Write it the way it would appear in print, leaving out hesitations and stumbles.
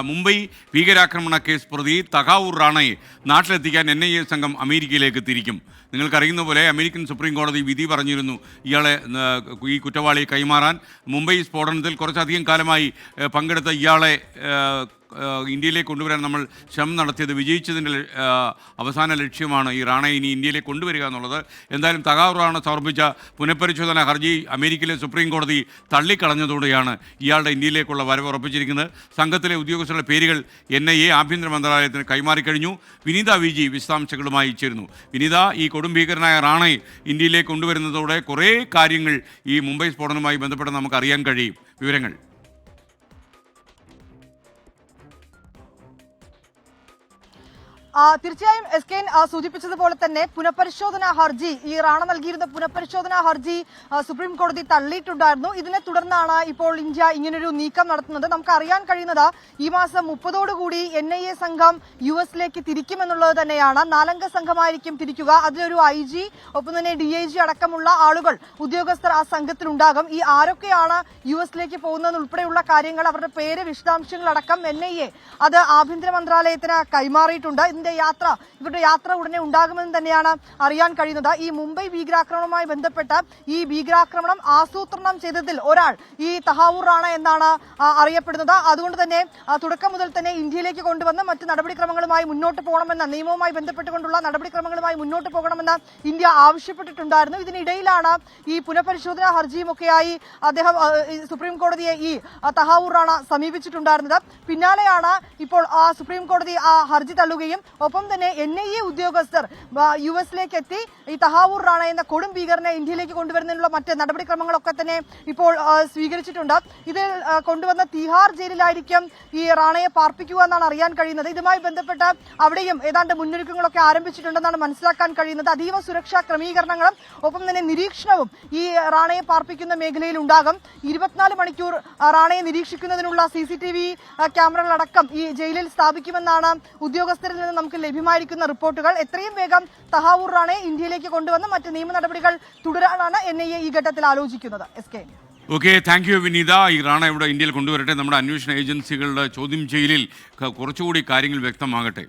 മുംബൈ ഭീകരാക്രമണ കേസ് പ്രതി തഹാവൂർ റാണയെ നാട്ടിലെത്തിക്കാൻ NIA സംഘം അമേരിക്കയിലേക്ക് തിരിക്കും. നിങ്ങൾക്കറിയുന്ന പോലെ അമേരിക്കൻ സുപ്രീം കോടതി വിധി പറഞ്ഞിരുന്നു ഇയാളെ ഈ കുറ്റവാളിയെ കൈമാറാൻ. മുംബൈ സ്ഫോടനത്തിൽ കുറച്ചധികം കാലമായി പങ്കെടുത്ത ഇയാളെ ഇന്ത്യയിലേക്ക് കൊണ്ടുവരാൻ നമ്മൾ ശ്രമം നടത്തിയത് വിജയിച്ചതിൻ്റെ അവസാന ലക്ഷ്യമാണ് ഈ റാണയെ ഇനി ഇന്ത്യയിലേക്ക് കൊണ്ടുവരിക എന്നുള്ളത്. എന്തായാലും തഹാവൂർ റാണ സമർപ്പിച്ച പുനഃപരിശോധന ഹർജി അമേരിക്കയിലെ സുപ്രീം കോടതി തള്ളിക്കളഞ്ഞതോടെയാണ് ഇയാളുടെ ഇന്ത്യയിലേക്കുള്ള വരവ് ഉറപ്പിച്ചിരിക്കുന്നത്. സംഘത്തിലെ ഉദ്യോഗസ്ഥരുടെ പേരുകൾ NIA ആഭ്യന്തര മന്ത്രാലയത്തിന് കൈമാറിക്കഴിഞ്ഞു. വിനീത VG വിശദാംശങ്ങളുമായി ചേരുന്നു. വിനീത, ഈ കൊടുംഭീകരനായ റാണയെ ഇന്ത്യയിലേക്ക് കൊണ്ടുവരുന്നതോടെ കുറേ കാര്യങ്ങൾ ഈ മുംബൈ സ്ഫോടനവുമായി ബന്ധപ്പെട്ട് നമുക്ക് അറിയാൻ കഴിയും. വിവരങ്ങൾ. തീർച്ചയായും SK സൂചിപ്പിച്ചതുപോലെ തന്നെ പുനഃപരിശോധനാ ഹർജി, ഈ റാണ നൽകിയിരുന്ന പുനഃപരിശോധനാ ഹർജി സുപ്രീം കോടതി തള്ളിയിട്ടുണ്ടായിരുന്നു. ഇതിനെ തുടർന്നാണ് ഇപ്പോൾ ഇന്ത്യ ഇങ്ങനൊരു നീക്കം നടത്തുന്നത്. നമുക്ക് അറിയാൻ കഴിയുന്നത് ഈ മാസം 30 NIA സംഘം US തിരിക്കുമെന്നുള്ളത് തന്നെയാണ്. 4 സംഘമായിരിക്കും തിരിക്കുക. അതിലൊരു IG, ഒപ്പം തന്നെ DIG അടക്കമുള്ള ആളുകൾ, ഉദ്യോഗസ്ഥർ ആ സംഘത്തിലുണ്ടാകും. ഈ ആരൊക്കെയാണ് US പോകുന്നതെന്ന് ഉൾപ്പെടെയുള്ള കാര്യങ്ങൾ, അവരുടെ പേര്, വിശദാംശങ്ങളടക്കം NIA അത് ആഭ്യന്തര മന്ത്രാലയത്തിന് കൈമാറിയിട്ടുണ്ട്. ഇവരുടെ യാത്ര ഉടനെ ഉണ്ടാകുമെന്ന് തന്നെയാണ് അറിയാൻ കഴിയുന്നത്. ഈ മുംബൈ ഭീകരാക്രമണവുമായി ബന്ധപ്പെട്ട് ഈ ഭീകരാക്രമണം ആസൂത്രണം ചെയ്തതിൽ ഒരാൾ ഈ തഹാവൂർ റാണ എന്നാണ് അറിയപ്പെടുന്നത്. അതുകൊണ്ട് തന്നെ തുടക്കം മുതൽ തന്നെ ഇന്ത്യയിലേക്ക് കൊണ്ടുവന്ന് മറ്റ് നടപടിക്രമങ്ങളുമായി മുന്നോട്ട് പോകണമെന്ന്, നിയമവുമായി ബന്ധപ്പെട്ടുകൊണ്ടുള്ള നടപടിക്രമങ്ങളുമായി മുന്നോട്ട് പോകണമെന്ന് ഇന്ത്യ ആവശ്യപ്പെട്ടിട്ടുണ്ടായിരുന്നു. ഇതിനിടയിലാണ് ഈ പുനഃപരിശോധനാ ഹർജിയുമൊക്കെയായി അദ്ദേഹം സുപ്രീം കോടതിയെ ഈ തഹാവൂർ റാണ സമീപിച്ചിട്ടുണ്ടായിരുന്നത്. പിന്നാലെയാണ് ഇപ്പോൾ സുപ്രീം കോടതി ആ ഹർജി തള്ളുകയും ഒപ്പം തന്നെ NIA ഉദ്യോഗസ്ഥർ US എത്തി ഈ തഹാവൂർ റാണ എന്ന കൊടും ഭീകരനെ ഇന്ത്യയിലേക്ക് കൊണ്ടുവരുന്നതിനുള്ള മറ്റ് നടപടിക്രമങ്ങളൊക്കെ തന്നെ ഇപ്പോൾ സ്വീകരിച്ചിട്ടുണ്ട്. ഇതിൽ കൊണ്ടുവന്ന തിഹാർ ജയിലിലായിരിക്കും ഈ റാണയെ പാർപ്പിക്കുക എന്നാണ് അറിയാൻ കഴിയുന്നത്. ഇതുമായി ബന്ധപ്പെട്ട് അവിടെയും ഏതാണ്ട് മുന്നൊരുക്കങ്ങളൊക്കെ ആരംഭിച്ചിട്ടുണ്ടെന്നാണ് മനസ്സിലാക്കാൻ കഴിയുന്നത്. അതീവ സുരക്ഷാ ക്രമീകരണങ്ങളും ഒപ്പം തന്നെ നിരീക്ഷണവും ഈ റാണയെ പാർപ്പിക്കുന്ന മേഖലയിൽ ഉണ്ടാകും. 24 മണിക്കൂർ റാണയെ നിരീക്ഷിക്കുന്നതിനുള്ള CCTV ക്യാമറകളടക്കം ഈ ജയിലിൽ സ്ഥാപിക്കുമെന്നാണ് ഉദ്യോഗസ്ഥരിൽ നിന്ന് നമുക്ക് ലഭ്യമായിരിക്കുന്ന റിപ്പോർട്ടുകൾ. എത്രയും വേഗം തഹാവൂർ റാണയെ ഇന്ത്യയിലേക്ക് കൊണ്ടുവന്ന് മറ്റ് നിയമ നടപടികൾ തുടരാനാണ് NIA ഈ ഘട്ടത്തിൽ ആലോചിക്കുന്നത്. SK. ഓക്കെ, താങ്ക് യു വിനീത. ഈ റാണ ഇവിടെ ഇന്ത്യയിൽ കൊണ്ടുവരട്ടെ. നമ്മുടെ അന്വേഷണ ഏജൻസികളുടെ ചോദ്യം ചെയ്യലിൽ കുറച്ചുകൂടി കാര്യങ്ങൾ വ്യക്തമാകട്ടെ.